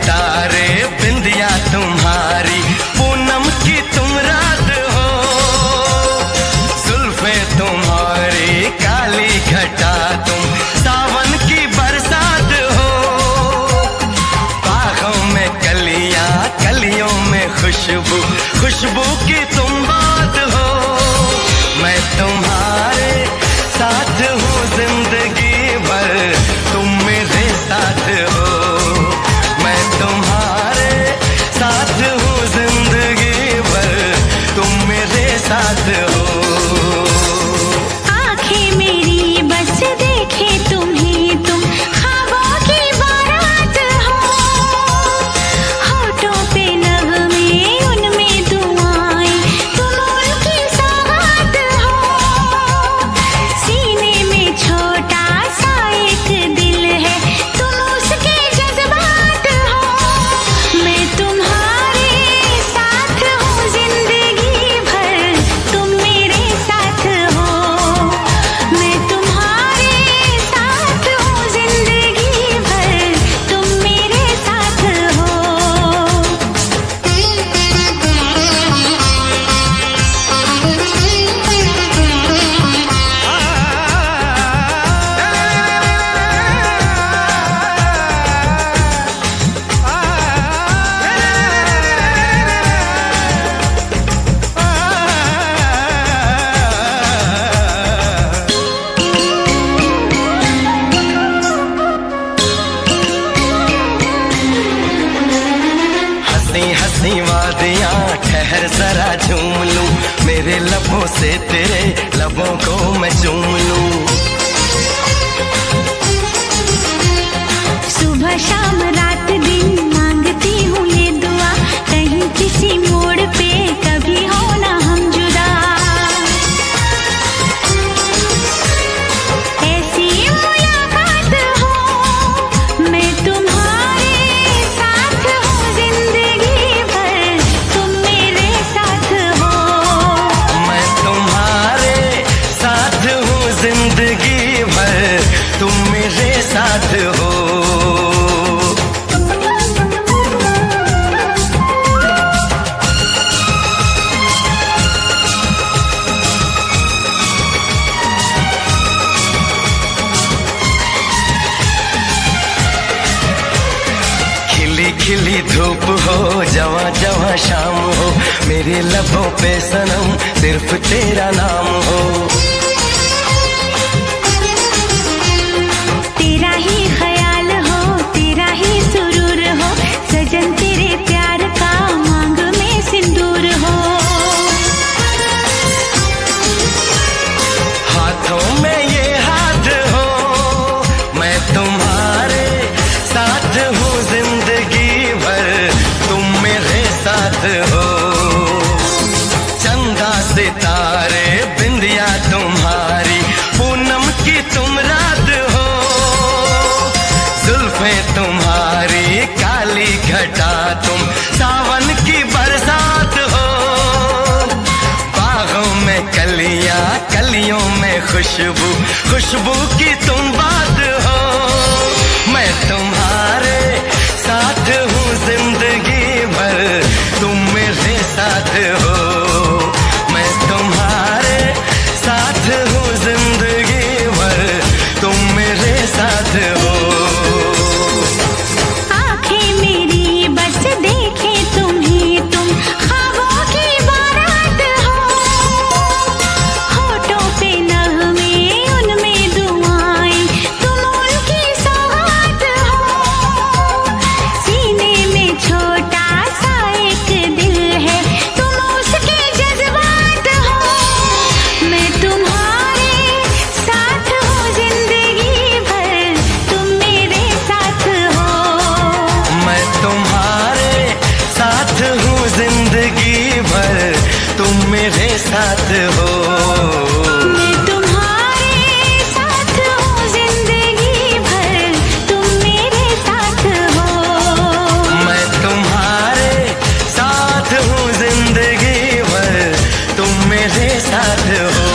सितारे बिंदिया तुम्हारी, पूनम की तुम रात हो, जुल्फे तुम्हारी काली घटा तुम, सावन की बरसात हो, बागों में कलियां कलियों में खुशबू, खुशबू की तुम बात हो। मैं तुम्हारे साथ हूँ जिंदगी भर, तुम मेरे साथ हो। मैं तुम्हारे साथ हूँ जिंदगी भर, तुम मेरे साथ हो। आंखें मेरी बस देखे तुम्हें, तुम ख्वाबों की बारात हो, होठों पे नगमे उनमें दुआएं, तुम उनकी सौगात हो, सीने में छोटा सा एक दिल है, तुम उसके जज्बात हो। मैं तुम्हारे साथ हूँ जिंदगी भर, तुम मेरे साथ हो। मैं तुम्हारे साथ हूँ जिंदगी भर, तुम मेरे साथ हो। हंसी हंसी वादियाँ ठहर जरा झूम लूं, मेरे लबों से तेरे लबों को मैं चूम लूं। सुबह शाम रात दिन मांगती हूँ ये दुआ, कहीं किसी मोड़ पे कभी हो ना हम जुदा। ऐसी मुलाकात हो, मैं तुम्हारे साथ हूँ जिंदगी भर, तुम मेरे साथ हो। मैं तुम्हारे साथ हूँ जिंदगी भर, तुम मेरे साथ हो। खिली खिली धूप हो, जवां जवां शाम हो, मेरे लबों पे सनम सिर्फ तेरा नाम हो। तेरा ही ख्याल हो, तेरा ही सुरूर हो, सजन तेरे प्यार का मांग में सिंदूर हो। हाथों में ये हाथ हो, मैं तुम्हारे साथ हूँ जिंदगी भर, तुम मेरे साथ हो। चंदा सितारे बिंदिया तुम्हारी, पूनम की तुम रात हो, जुल्फे तुम्हारी काली घटा तुम, सावन की बरसात हो, बागों में कलियां कलियों में खुशबू, खुशबू की तुम बात हो। मैं तुम्हारे साथ हूँ जिंदगी भर, तुम मेरे साथ हो। मैं तुम्हारे साथ हूँ जिंदगी भर, तुम मेरे साथ हो। आंखें मेरी बस देखे तुम्हें, तुम ख्वाबों की बारात हो, होठों पे नगमे उनमें दुआएं, तुम उनकी सौगात हो, सीने में छोटा सा एक दिल है, तुम उसके जज्बात हो। मैं तुम्हारे साथ हूँ जिंदगी भर, तुम मेरे साथ हो। मैं तुम्हारे साथ हूँ जिंदगी भर, तुम मेरे साथ हो। मैं तुम्हारे साथ हूँ जिंदगी भर, तुम मेरे साथ हो। मैं तुम्हारे साथ हूँ जिंदगी भर, तुम मेरे साथ हो।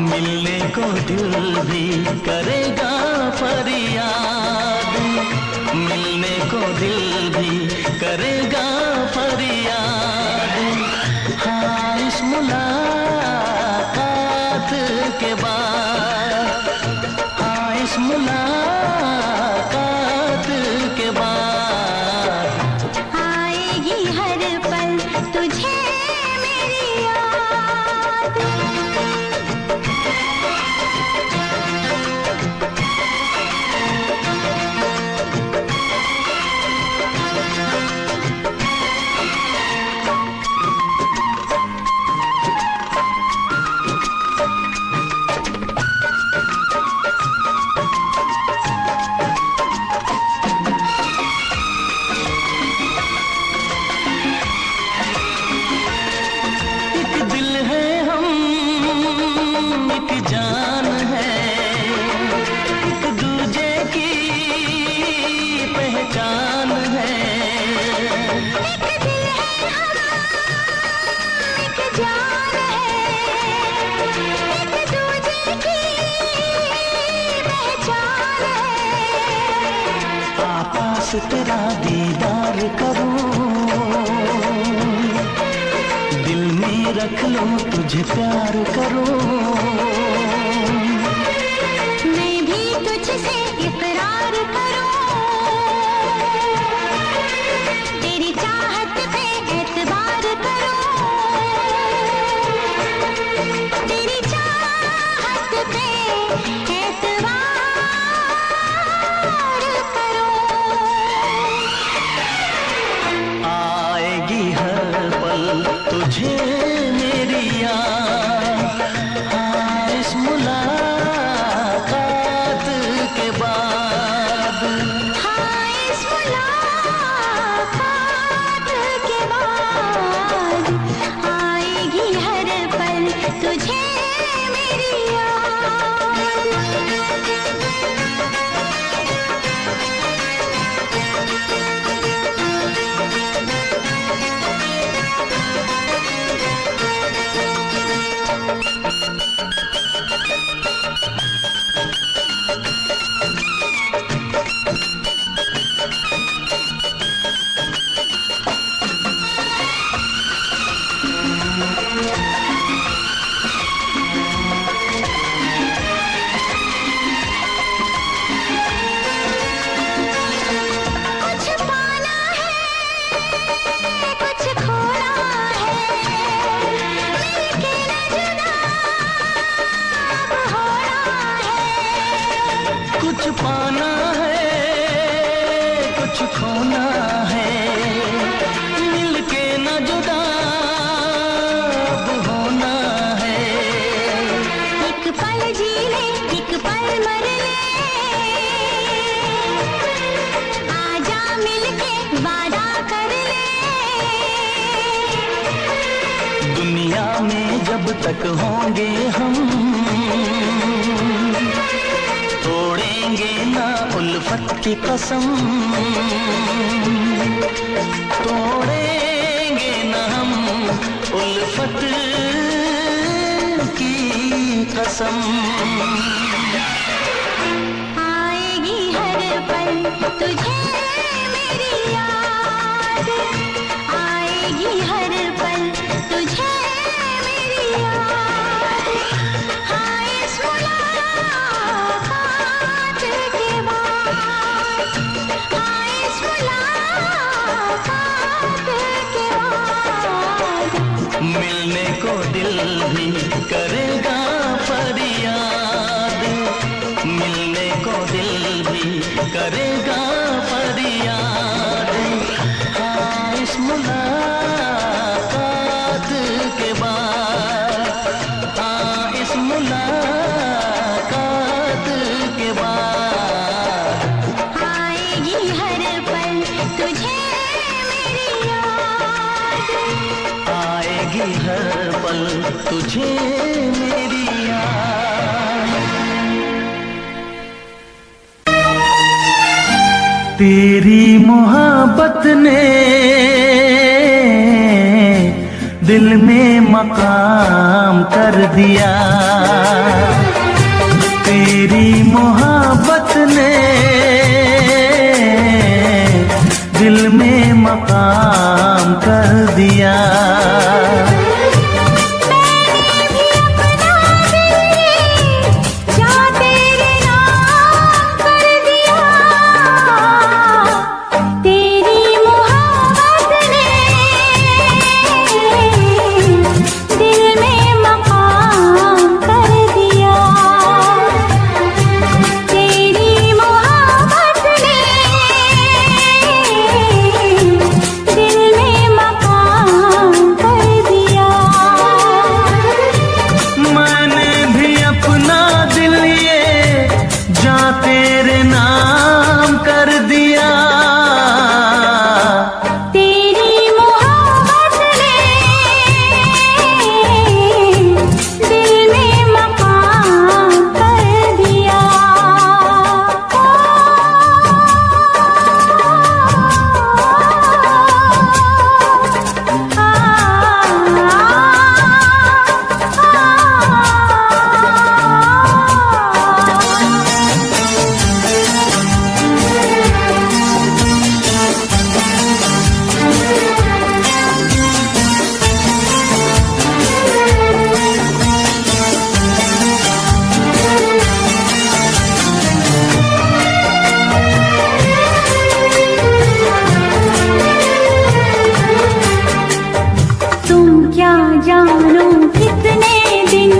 मिलने को दिल भी करेगा फरियाद, मिलने को दिल भी करेगा फरियाद। हाँ इस मुलाकात के बाद, हाँ इस मुलाकात के बाद आएगी हर पल तुझे मेरी याद। तेरा दीदार करूं, दिल में रख लूं तुझे प्यार करूं। मैं भी तुझसे इकरार करूं, तेरी चाहत पे एतबार करूं, तेरी चाहत पे एतबार करूं। आएगी हर पल तुझे मेरी याद, हाँ इस मुलाकात के बाद, हाँ इस मुलाकात के बाद आएगी हर पल तुझे मेरी याद। कुछ पाना है कुछ खोना है, मिलके न जुदा अब होना है। एक पल जी ले एक पल मर ले, आजा मिलके वादा कर ले। दुनिया में जब तक होंगे हम, तोड़ेंगे ना उल्फत की कसम, तोड़ेंगे ना हम उल्फत की कसम। आएगी हर पल तुझे मेरी याद, आएगी हर पल तुझे मेरी याद। हाँ इस मुलाकात के बाद, हाँ इस मुलाकात के बाद मिलने को दिल भी करेगा फरियाद, मिलने को दिल भी करेगा फरियाद। हाँ इस मुलाकात के बाद, हाँ इस मुलाकात के बाद आएगी हर पल तुझे मेरी याद, आएगी हर पल तुझे मेरी याद। तेरी मोहब्बत ने दिल में मकाम कर दिया। तेरी मोहब्बत ने दिल में मकाम कर दिया। जानो कितने दिन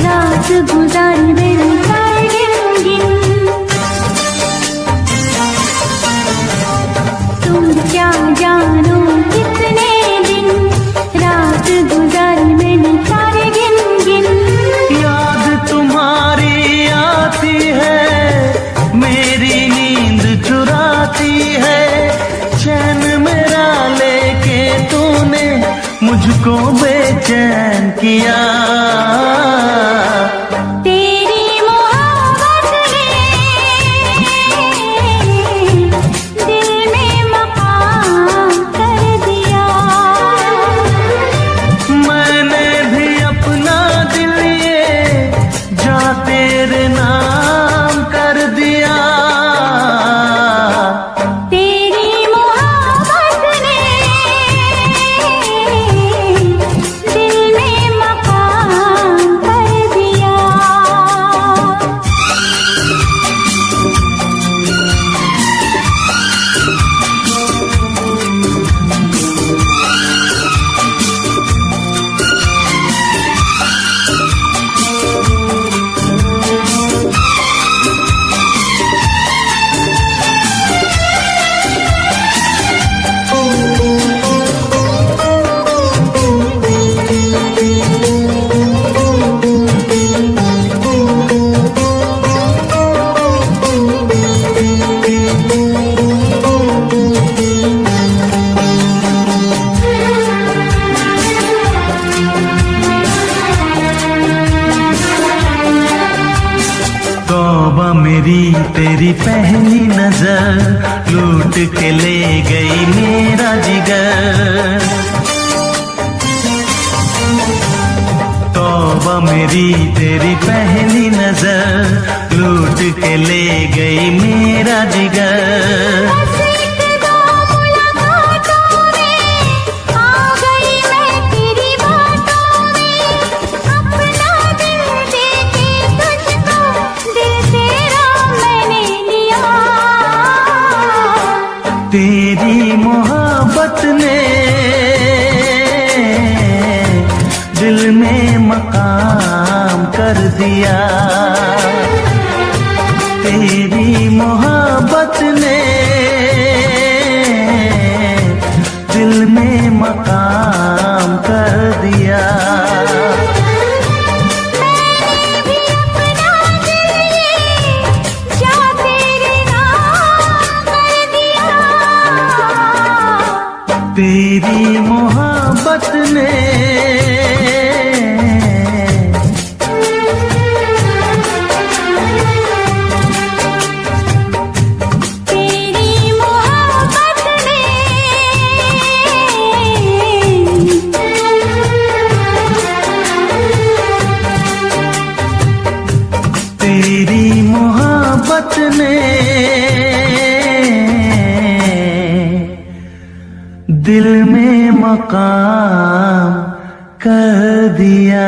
रात गुजार मेरे सारे गिन। तुम क्या जानो कितने दिन रात गुजार मैंने सारे गिन गिन। याद तुम्हारी आती है, मेरी नींद चुराती है। चैन मेरा लेके तूने मुझको बेचैन किया। तेरी मोहब्बत ने दिल में मकाम कर दिया। मैंने भी अपना दिल ये जा तेरे नाम कर दिया। तौबा मेरी तेरी पहली नजर लूट के ले गई मेरा जिगर। तौबा मेरी तेरी पहली नजर लूट के ले गई मेरा जिगर। तेरी मोहब्बत ने दिल में मकाम कर दिया। तेरी मोहब्बत ने दिल में मकाम कर दिया। तेरी मोहब्बत ने तेरी मोहब्बत ने ने दिल में मकाम कर दिया।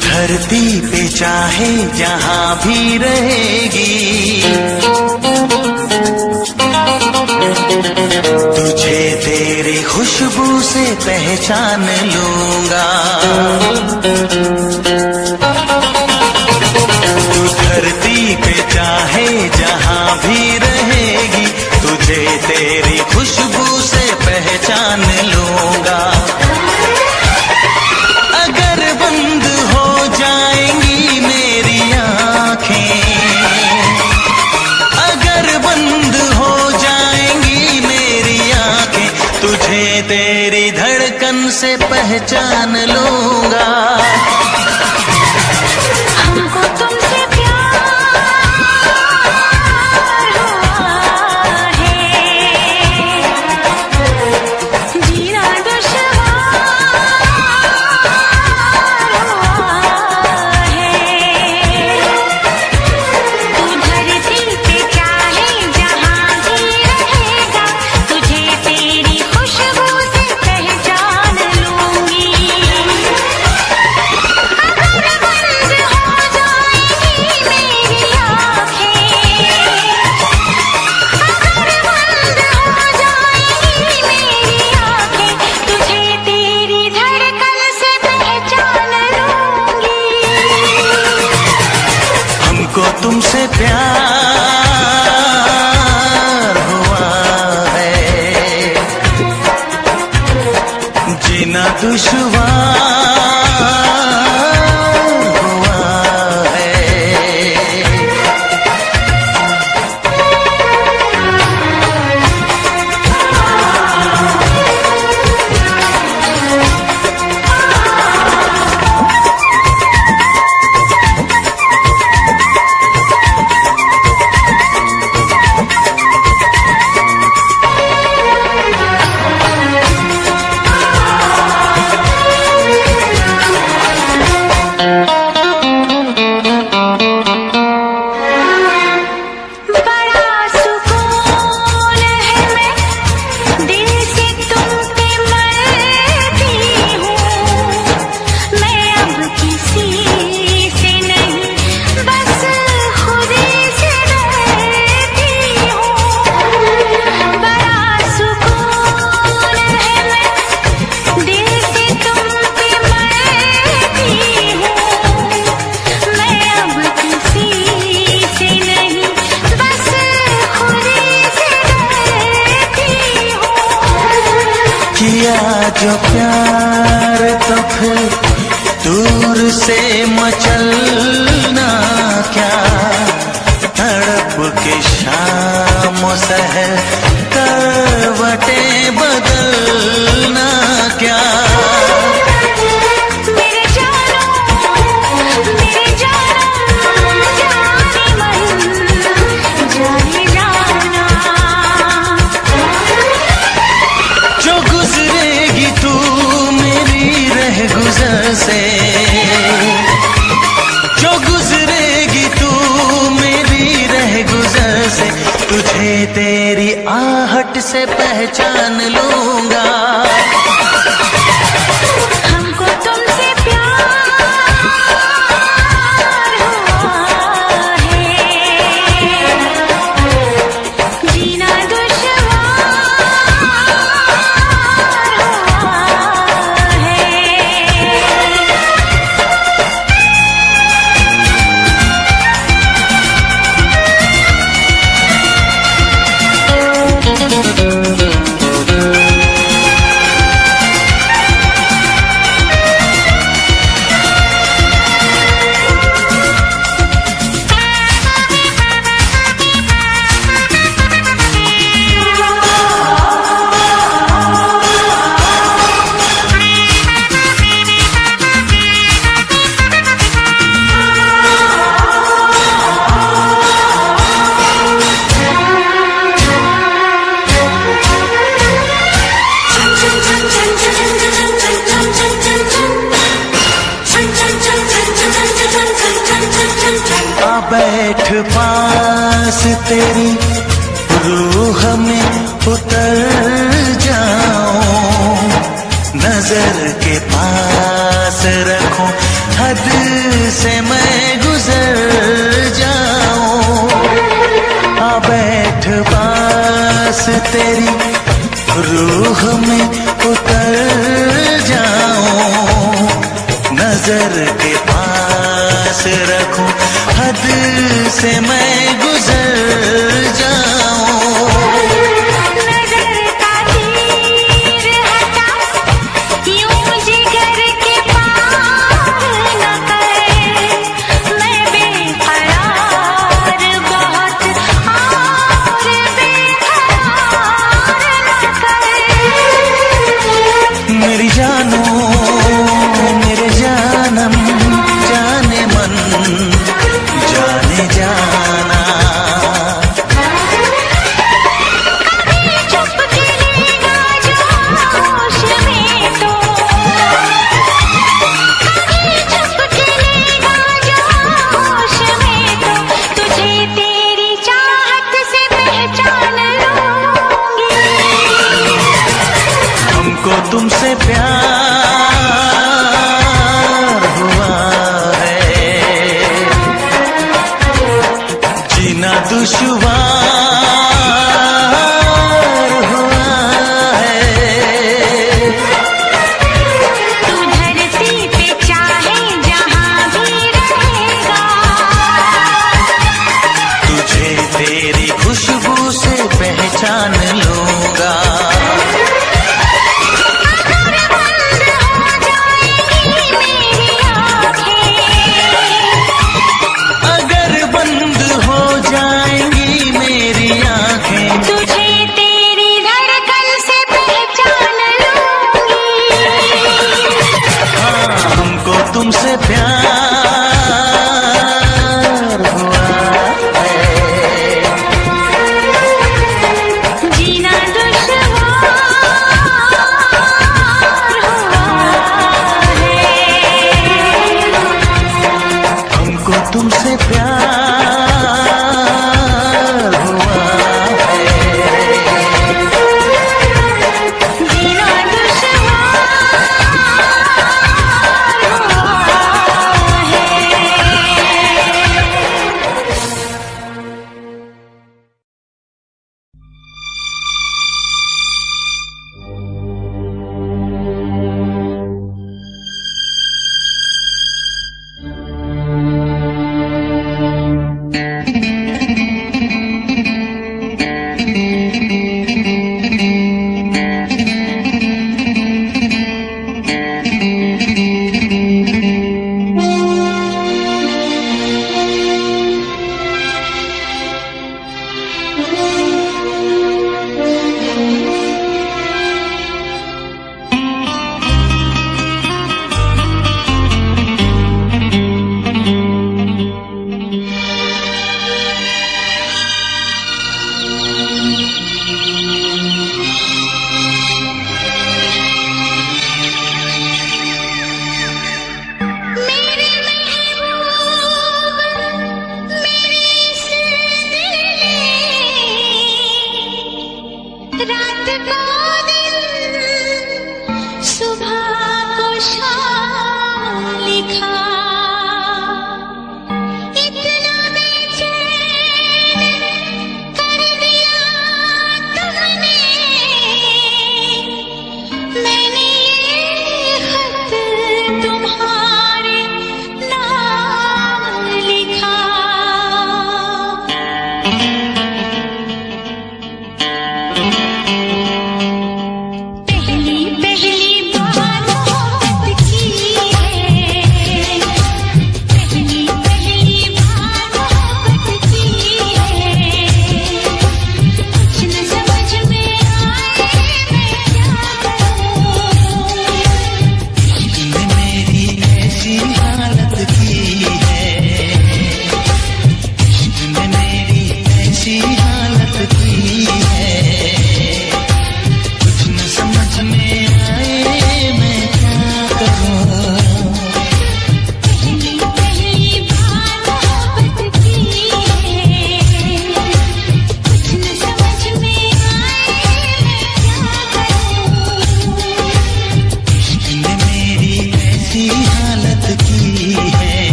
धरती पे चाहे जहां भी रहेगी, तुझे तेरी खुशबू से पहचान लूंगा। तू धरती पे चाहे जहां भी रहेगी, तुझे तेरी खुशबू से पहचान लूंगा। अगर बंद हो जाएंगी मेरी आँखें, अगर बंद हो जाएंगी मेरी आँखें, तुझे तेरी धड़कन से पहचान लूंगा। हमको तुमसे प्यार हुआ है, जीना दुश्वार हुआ है। तू धरती पे चाहे जहां भी रहेगा, तुझे तेरी खुशबू से पहचान लूंगी। तुमसे प्यार हुआ है, जीना दुश्वार हुआ है। जो प्यार तो फिर दूर से मचलना क्या, तड़प के शाम सहर करवटें बदलना क्या। से जो गुजरेगी तू मेरी रह गुजर से, तुझे तेरी आहट से पहचान लूंगा। हमको तुमसे प्यार तेरी रूह में उतर जाऊं, नजर के पास रखूं, हद से मैं गुजर जाऊं। आ बैठ पास तेरी रूह में उतर जाऊं, नजर के पास रखूं, हद से मैं गुजर जाऊं। नजर का तीर हटा, यूं जिगर के पार न कर, मैं बेकरार बहुत और बेकरार न कर। मेरी जानो मेरे जानम जाने मन जाने जाना, कभी चुप गिरेगा जोश में तो, कभी चुप गिरेगा जोश में तो, तुझे तेरी चाहत से पहचान लूंगी। हमको तुमसे प्यार हुआ है, जीना दुश्वार हुआ है। तू धरती पे चाहे जहां भी रहेगा, तुझे तेरी खुशबू से पहचान लूंगा। अगर बंद हो जाए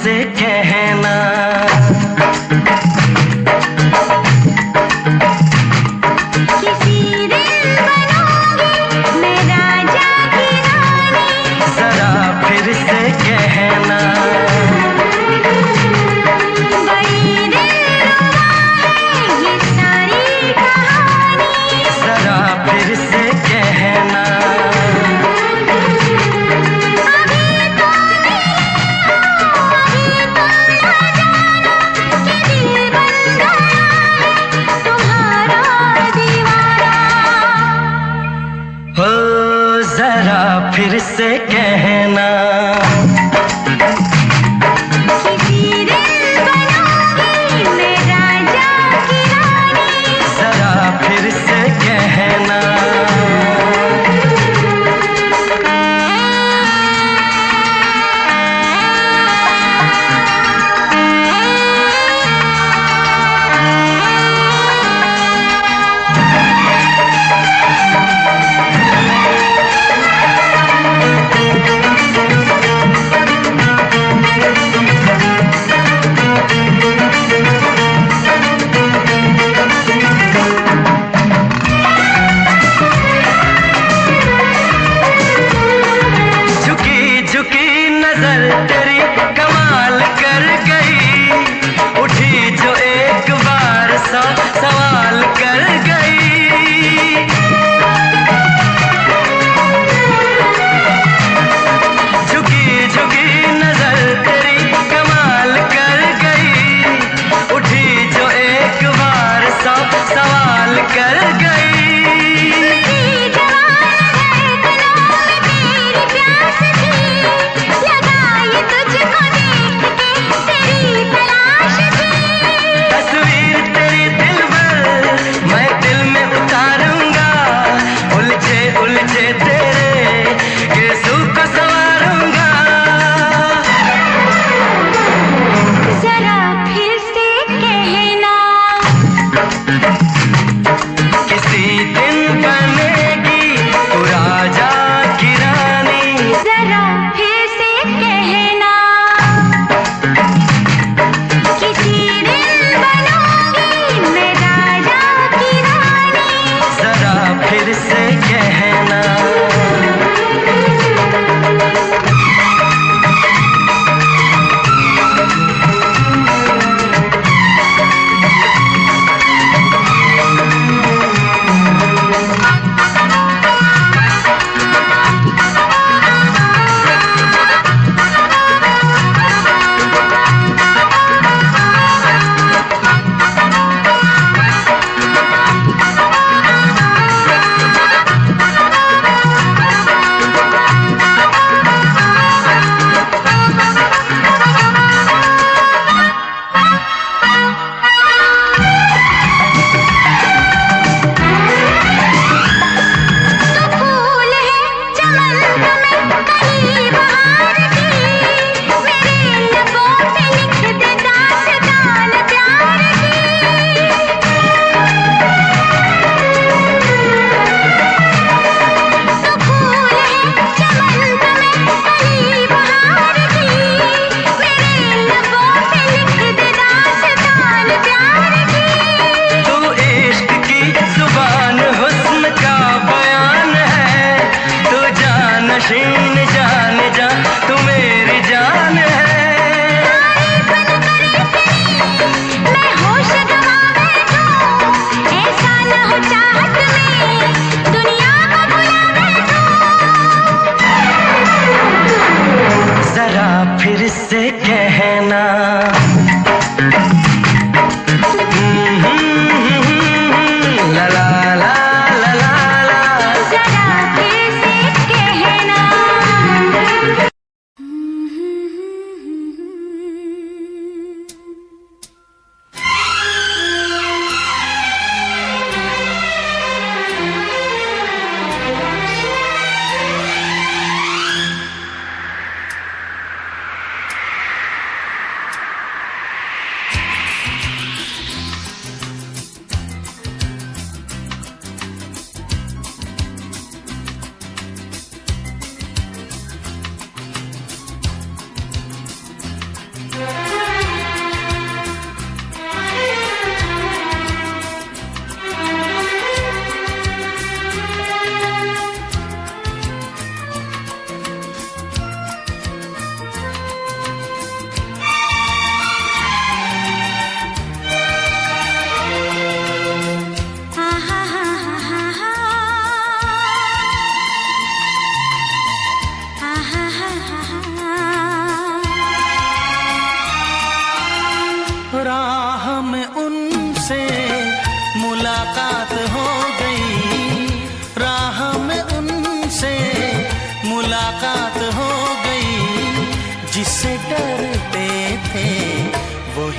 से कहना। किसी दिन बनूंगी मैं राजा की रानी। जरा फिर से कहना। बड़ी दिलरुबा है ये सारी कहानी। जरा फिर से कहना। अभी तो मिले हो, अभी तो न जाना कि दिल बन गया है तुम्हारा दीवाना। हो जरा फिर से कहना। किसी दिन बनूंगी मैं राजा की रानी। जरा फिर से कहना।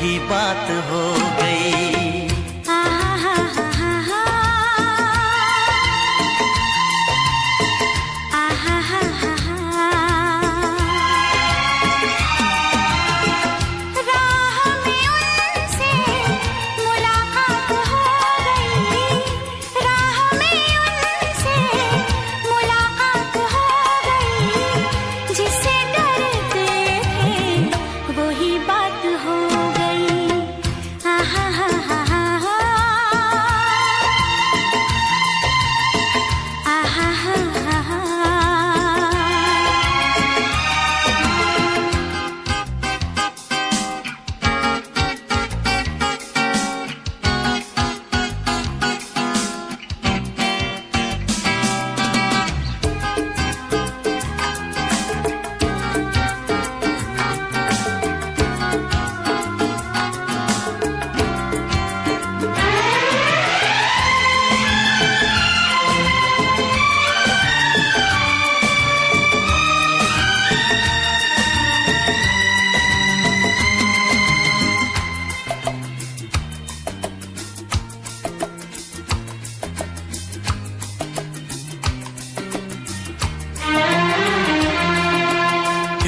वही बात हो गई।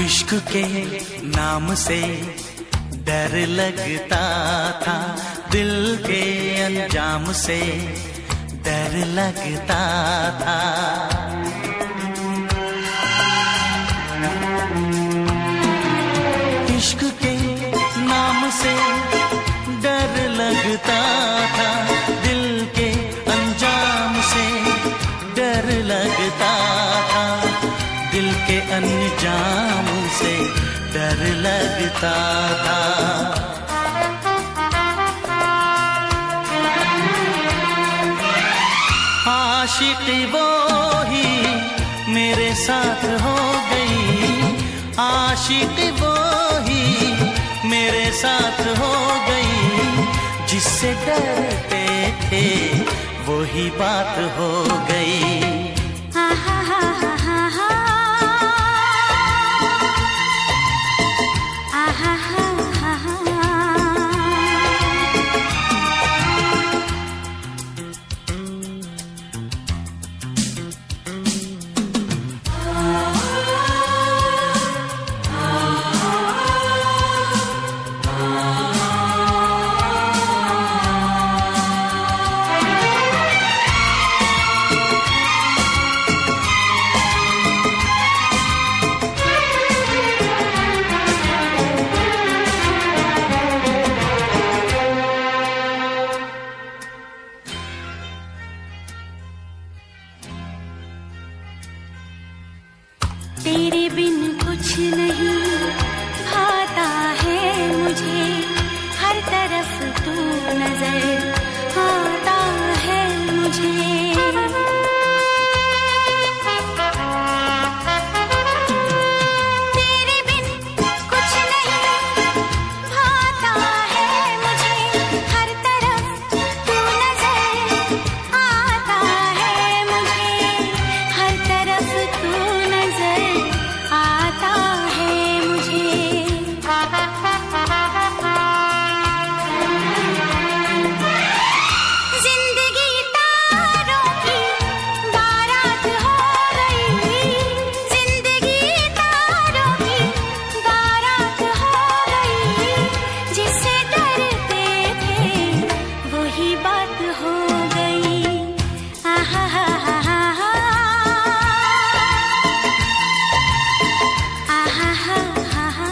इश्क के नाम से डर लगता था, दिल के अंजाम से डर लगता था। इश्क के नाम से डर लगता था, दिल के अंजाम से डर लगता था, दिल के अंजाम से डर लगता था। आशिकी वो ही मेरे साथ हो गई, आशिकी वो ही मेरे साथ हो गई, जिससे डरते थे वही बात हो गई। तेरे बिन कुछ नहीं भाता है मुझे, हर तरफ तू नजर आता है मुझे। तेरे बिन कुछ नहीं भाता है मुझे, हर तरफ तू नजर आता है मुझे, हर तरफ तू नजर आता है मुझे। जिंदगी तारों की बारात हो गई, जिंदगी तारों की बारात हो गई, जिससे डरते थे वही बात हो गई। आहा हा हा हा हा, आहा हा हा हा।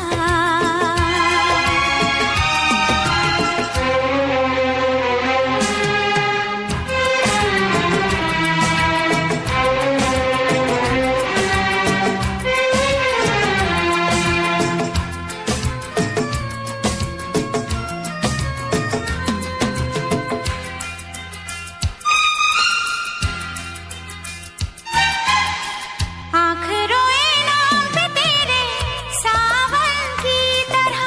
आँख रोए नाम पे तेरे सावन की तरह,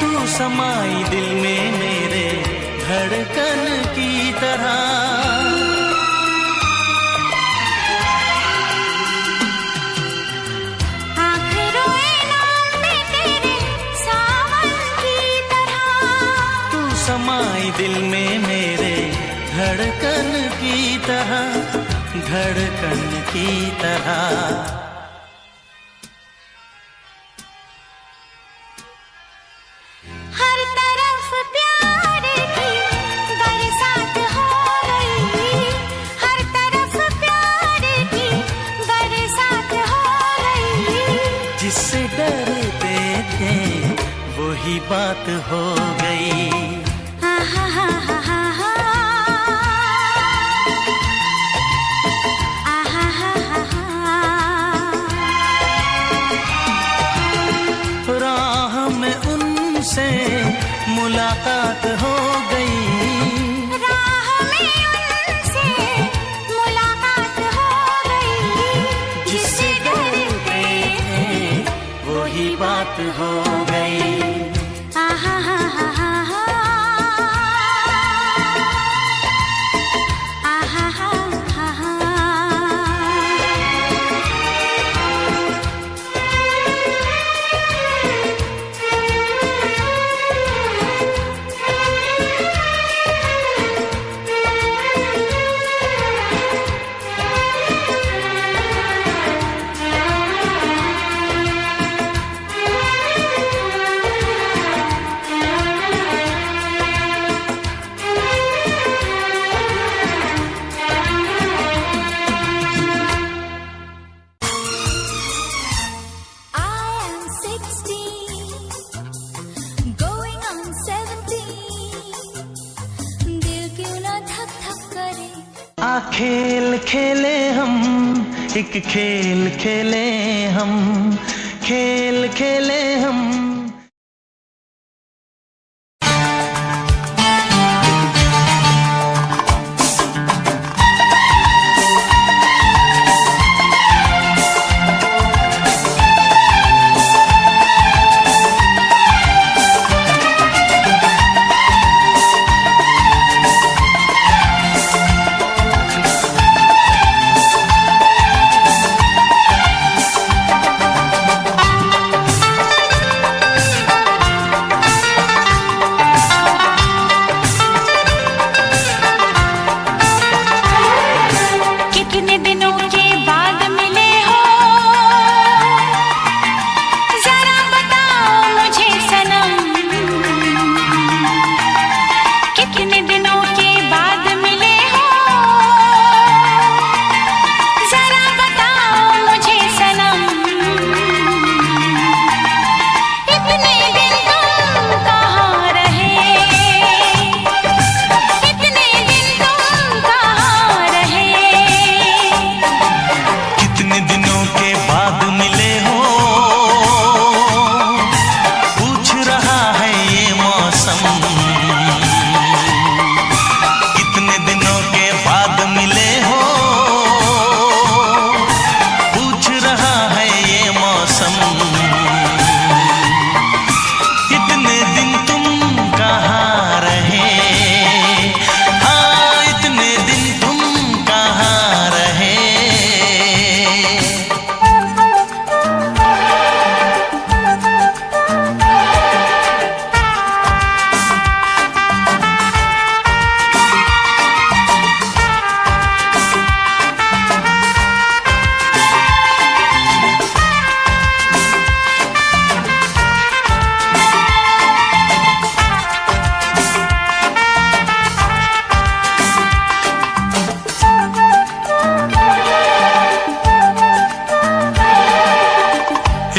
तू समाई दिल में मेरे धड़कन की तरह। समाई दिल में मेरे धड़कन की तरह, धड़कन की तरह। जिससे डरते थे वही बात हो गई। राह में उनसे मुलाकात हो गई। बात हो गई। खेल खेले हम, एक खेल खेले हम, खेल खेले हम।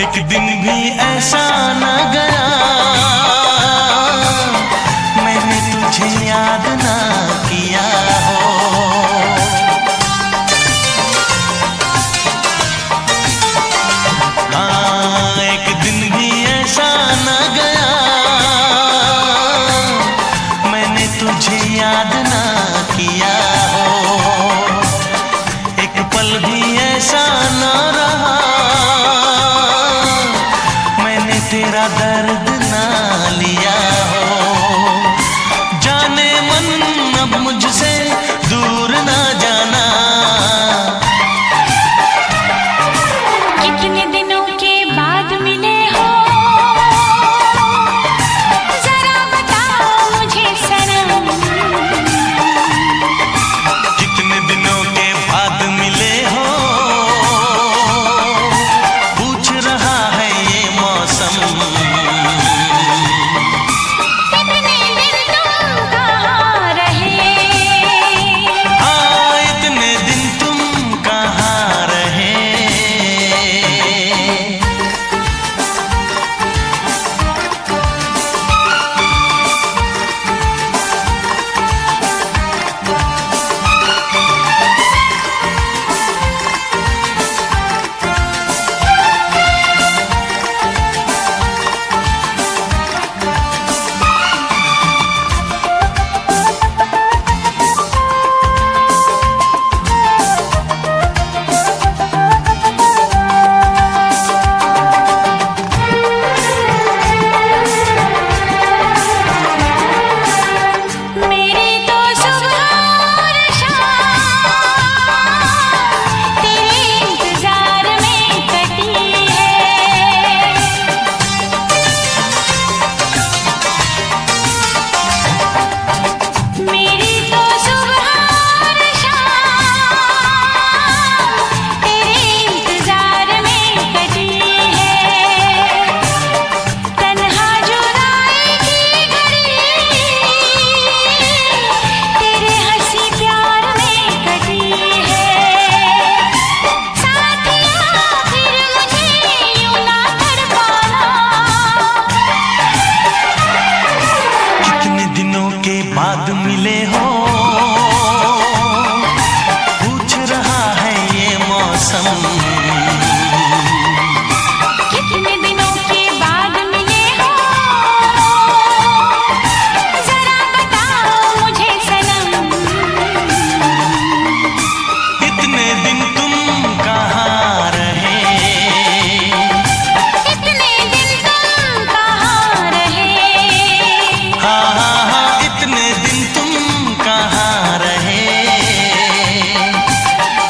एक दिन भी ऐसा न गया मैंने तुझे याद ना किया हो। हाँ, एक दिन भी ऐसा न गया मैंने तुझे याद ना किया हो। एक पल भी ऐसा न रहा तेरा दर्द ना लिया हो। जाने मन अब मुझसे दूर ना जाना। कितने दिनों के बाद मिले हो, जरा बताओ मुझे। मिले हो, पूछ रहा है ये मौसम। कितने दिनों के बाद मिले हो, जरा बताओ मुझे सनम। इतने दिन तुम कहाँ रहे, इतने दिन तुम कहाँ रहे। हाँ हाँ हाँ, इतने दिन तुम कहाँ रहे।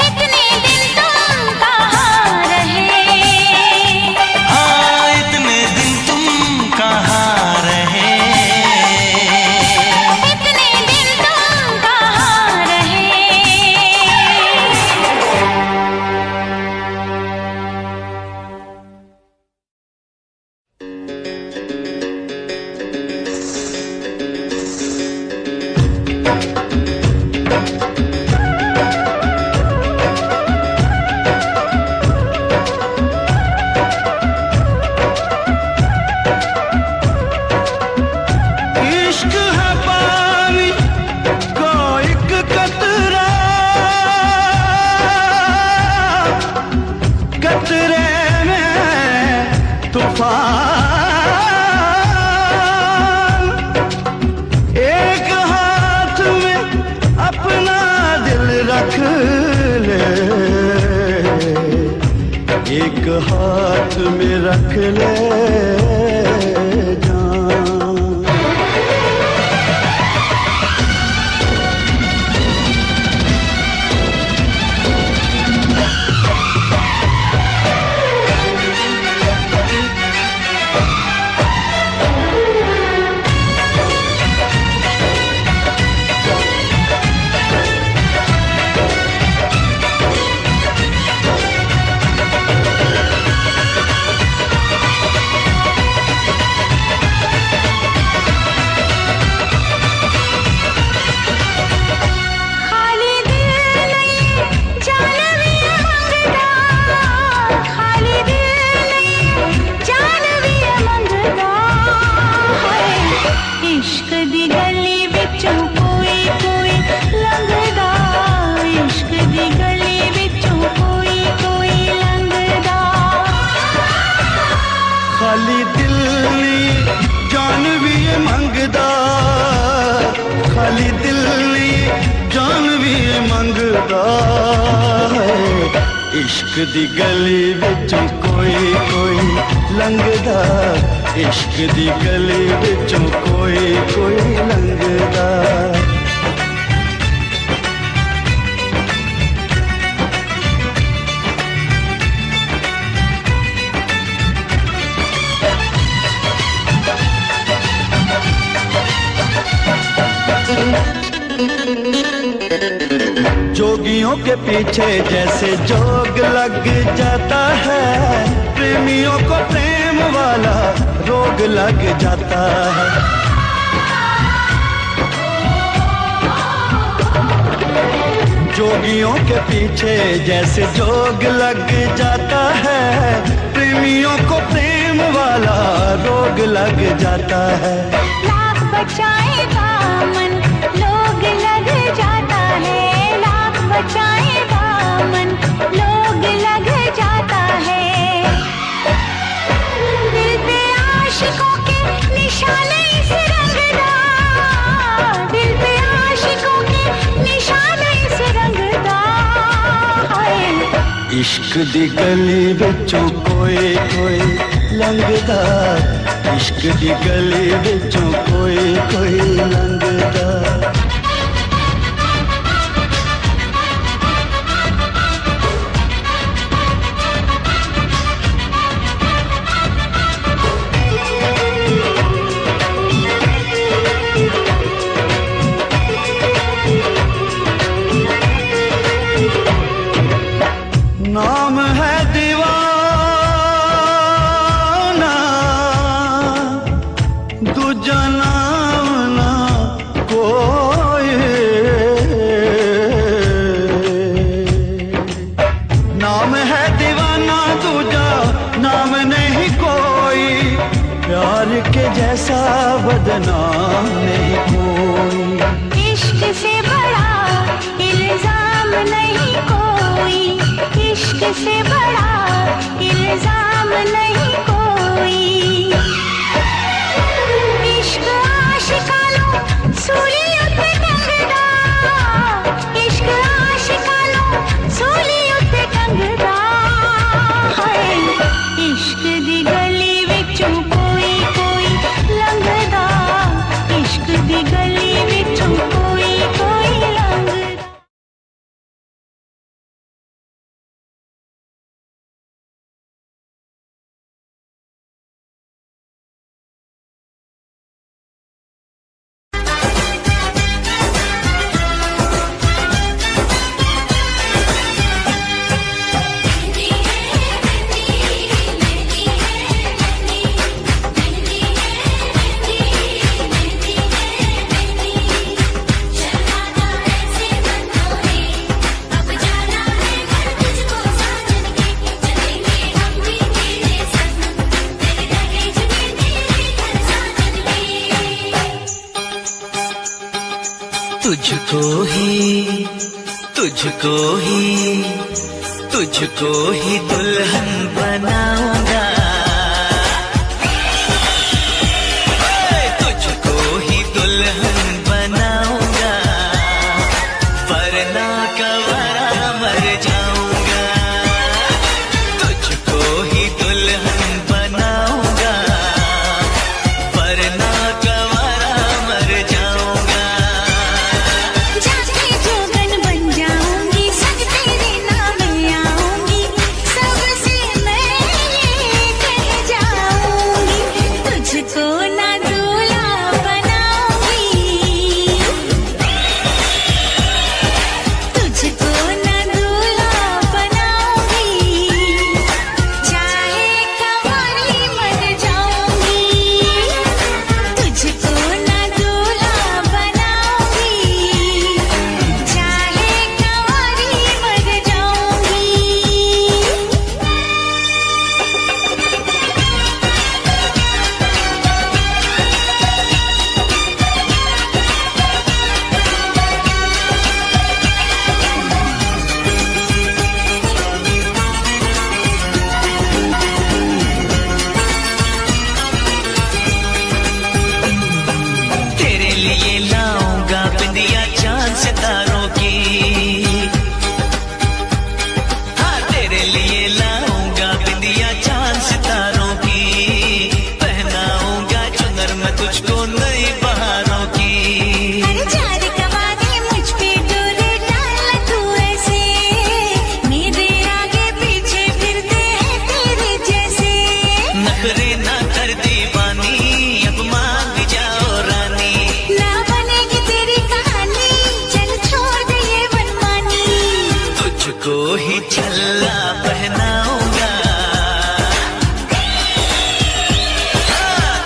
इतने दिन तुम कहाँ रहे। हाँ, इतने दिन तुम कहाँ रहे। इतने दिन तुम कहाँ रहे। इश्क है पानी को एक कतरा, कतरे में तूफान। एक हाथ में अपना दिल रख ले, एक हाथ में रख ले जान। खाली दिल नहीं जान भी मंगदा, खाली दिल नहीं जान भी मंगदा है। इश्क दी गली विचों कोई कोई लंघदा, इश्क दी गली विचों कोई कोई लंघदा। खाली दिल नी जान भी मंगदा, खाली दिल नी जान भी मंगदा है। इश्क दी गली विचों कोई कोई लंघदा, इश्क दी गली विचों कोई कोई लंघदा। जोगियों के पीछे जैसे जोग लग जाता है, प्रेमियों को प्रेम वाला रोग लग जाता है। जोगियों के पीछे जैसे जोग लग जाता है, प्रेमियों को प्रेम वाला रोग लग जाता है। लाख बचाए दामन लोग लग जाता है, लाख बचाए दामन लोग लग जाता है। दिल पे आशिकों के निशाने इस रंगदा, दिल पे आशिकों के निशाने इस रंगदा है। इश्क दी गली विचों कोई कोई लंघदा, इश्क दी गली विचों कोई कोई लंघदा। नाम है दीवाना, दूजा नाम ना कोई। नाम है दीवाना, दूजा नाम नहीं कोई। प्यार के जैसा बदनाम नहीं कोई। इश्क इल्जाम नहीं कोई। इश्क आशिकानो सूली उत्ते टंगदा, इश्क आशिकानो सूली उत्ते टंगदा। हाय इश्क दी गली विचों कोई कोई लंघदा, इश्क दी गली विचों कोई कोई लंघदा। तुझको ही तुझको ही तुझको ही दुल्हन बनाऊंगा, तुझको ही दुल्हन बनाऊंगा, वरना कवरा मर जाऊंगा। तुझको ही दुल्हन बनाऊंगा, वरना कवरा मर जाऊंगा। जाके जोगन बन जाऊंगी, संग तेरे नाम आऊंगी, सबसे मैं ये कह जाऊंगी, तुझको ना दूल्हा बनाऊंगी, तुझको ना दूल्हा बनाऊंगी, चाहे कंवारी मर जाऊंगी, तुझको ना दूल्हा बनाऊंगी, चाहे कंवारी मर जाऊंगी। तेरे लिए लाऊंगा बिंदिया चांद सितारों की, हाँ तेरे लिए लाऊंगा बिंदिया चांद सितारों की, पहनाऊंगा चुनर मैं तुझको नई बहारों की। अरे चार कवादे मुझ पे डोरे डाल तू ऐसे, मेरे आगे पीछे फिरते हैं तेरे जैसे। नखरे ना कर दीवानी, अब मान भी जाओ रानी। ना बनेगी तेरी कहानी, चल छोड़ दे ये मनमानी। तुझको ही छल्ला पहनाऊंगा,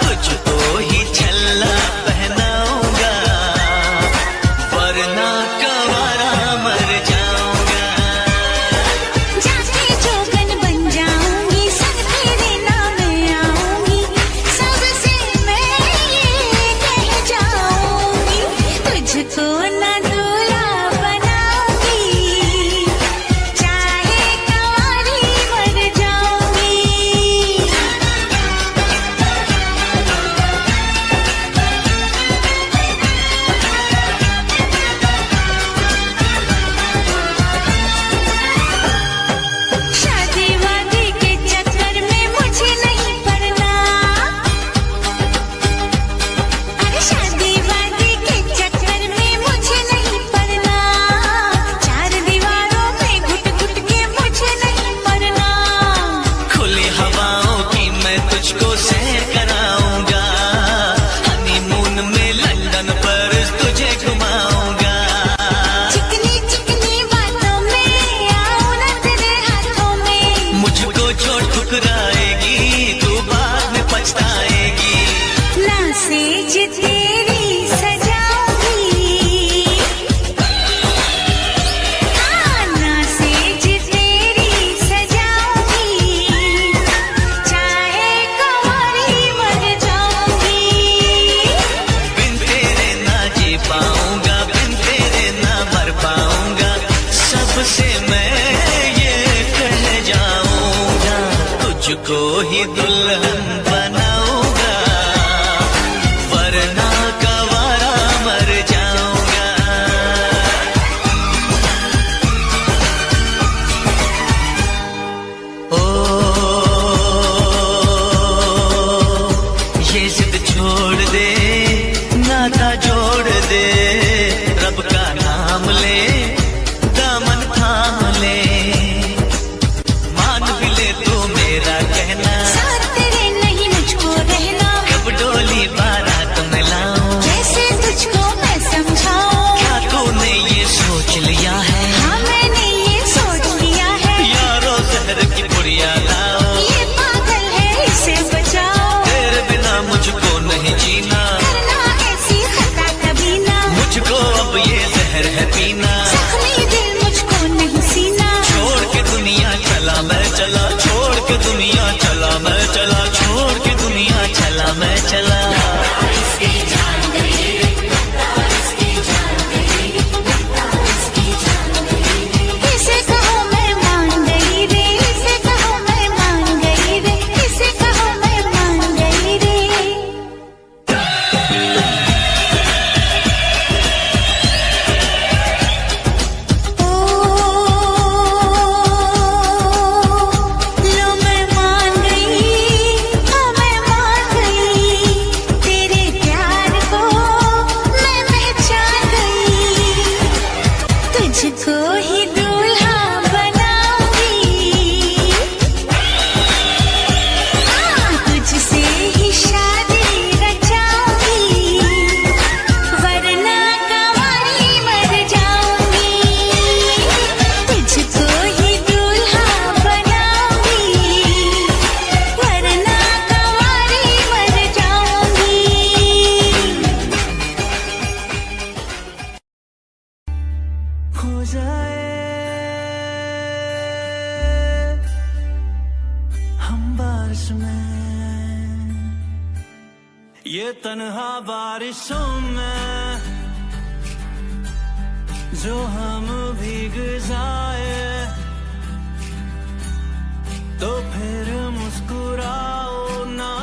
तुझको ही छल्ला पहनाऊंगा, वरना कवारा मर जाऊंगा। जाके जोगन बन जाऊंगी, संग तेरे नाम आऊंगी, सबसे मैं ये कह जाऊंगी, तुझको ना दूल्हा बनाऊंगी, चाहे कंवारी मर जाऊंगी। शादी वादी के चक्कर में मुझे नहीं पड़ना, अरे शादी वादी के चक्कर में मुझे नहीं जीना, जख्मी दिल मुझको नहीं सीना, छोड़ के दुनिया चला मैं चला, छोड़ के दुनिया चला मैं चला, छोड़ के दुनिया चला मैं चला। इसे कहो मैं मान गई रे, इसे कहो मैं मान गई रे, इसे कहो मैं मान गई रे। लो मैं मान गई, हाँ मैं मान गई, तेरे प्यार को मैं पहचान गई, तुझको ही दूल्हा बनाऊंगी, तुझसे ही शादी रचाऊंगी, वरना कंवारी मर जाऊंगी, तुझको ही दूल्हा बनाऊंगी, वरना कंवारी मर जाऊंगी। हो जाए हम बारिश में, ये तन्हा बारिशों में जो हम भीग जाए, तो फिर मुस्कुराओ ना।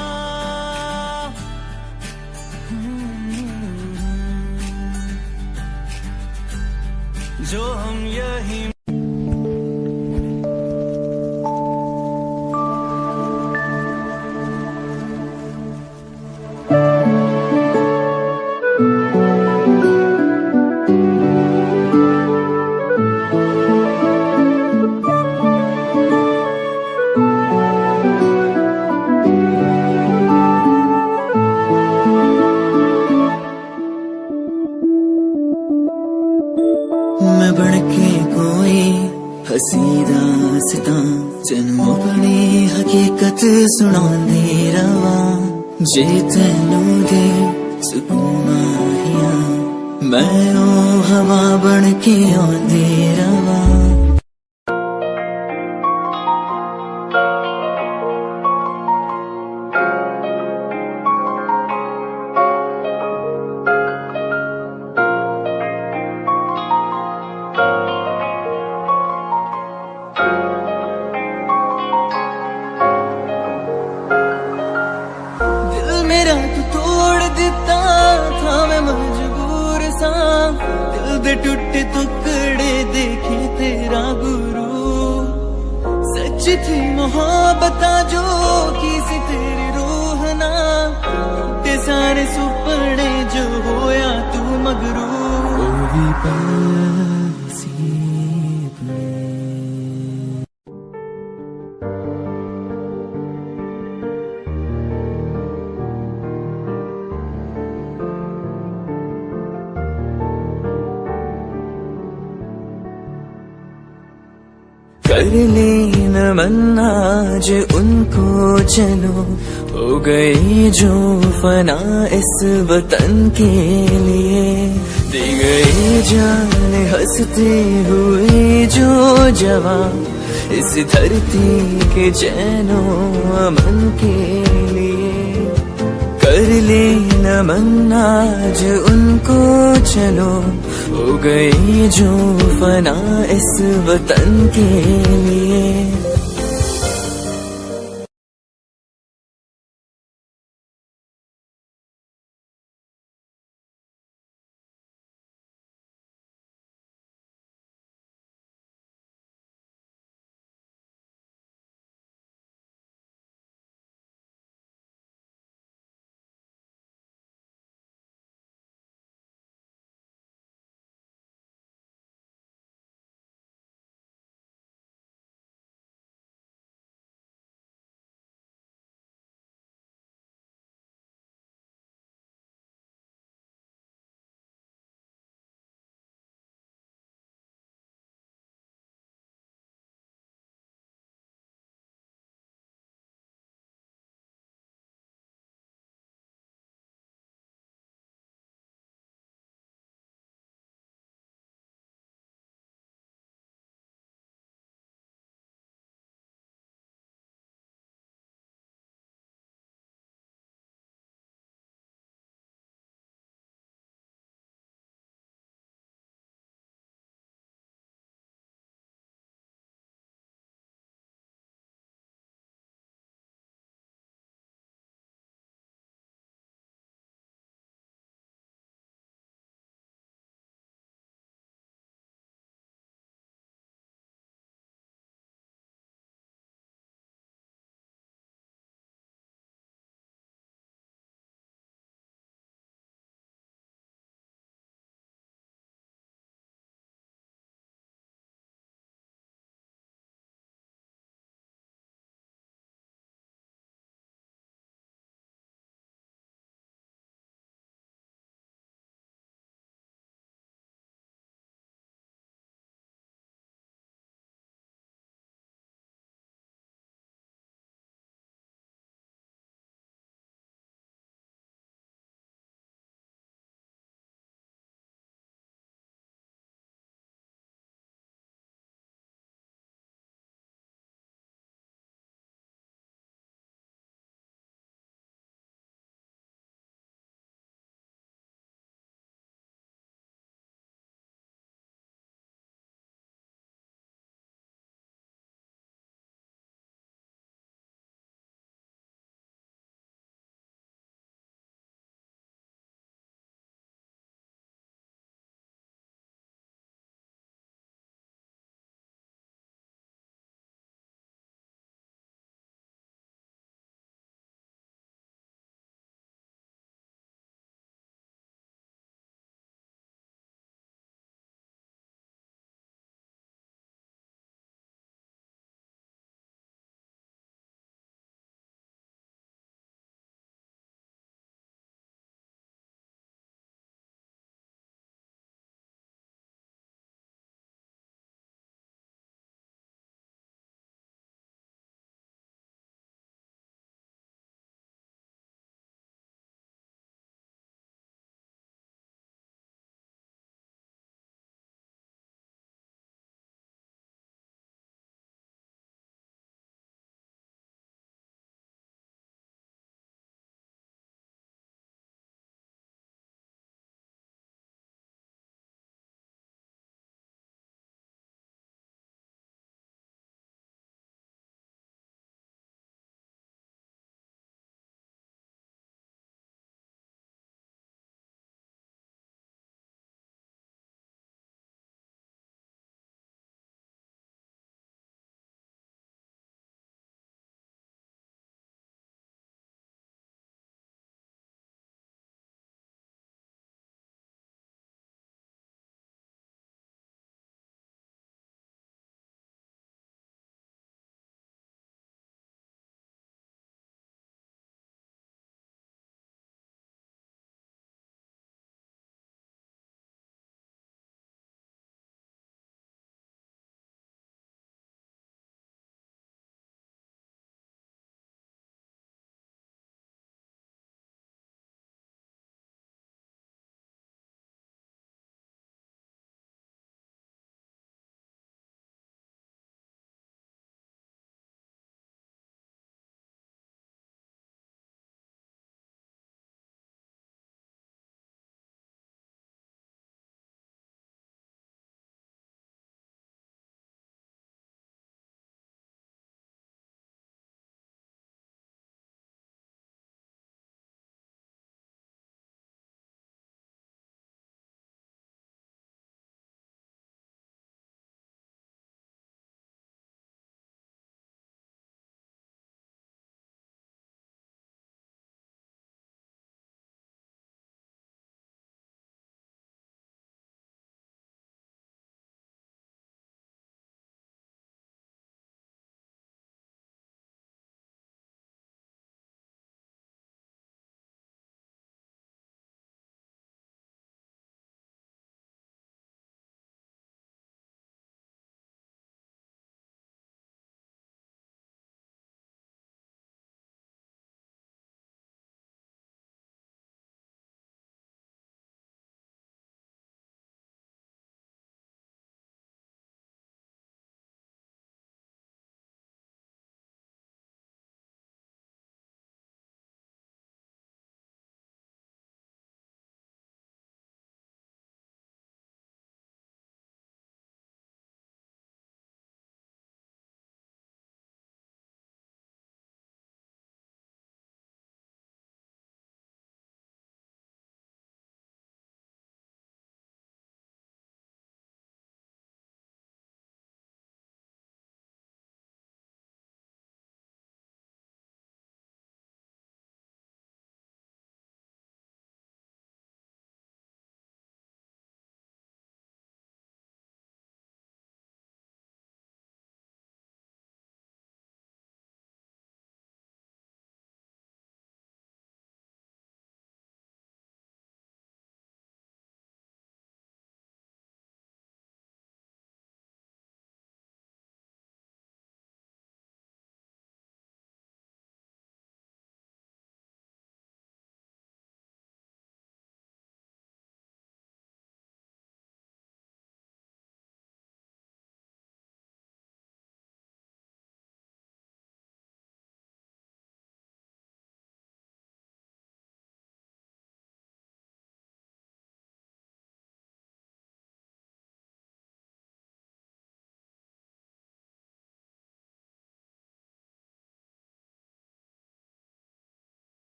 जो हम यही मैं बनके कोई हसी दास्तां तेनू अपनी हकीकत सुणांदी रवां, जे तेनू दे सुकून माहिया मैं ओ हवा बनके आंदी रवां। मेरा तू तोड़ दिता था, मैं मजबूर सा, दिल दे टूटे टुकड़े देखे तेरा गुरु, सच थी मोहब्बत जो की सी तेरी रूह ना, टूटे सारे सुपने जो होया तू मगरू, ओ भी पासी कर लेना मन आज उनको चलो, हो गई जो फना इस वतन के लिए, दी गई जान हंसते हुए जो जवान इस धरती के चैनो अमन के लिए। कर लेना मन आज उनको चलो, हो गई जो फना इस वतन के लिए।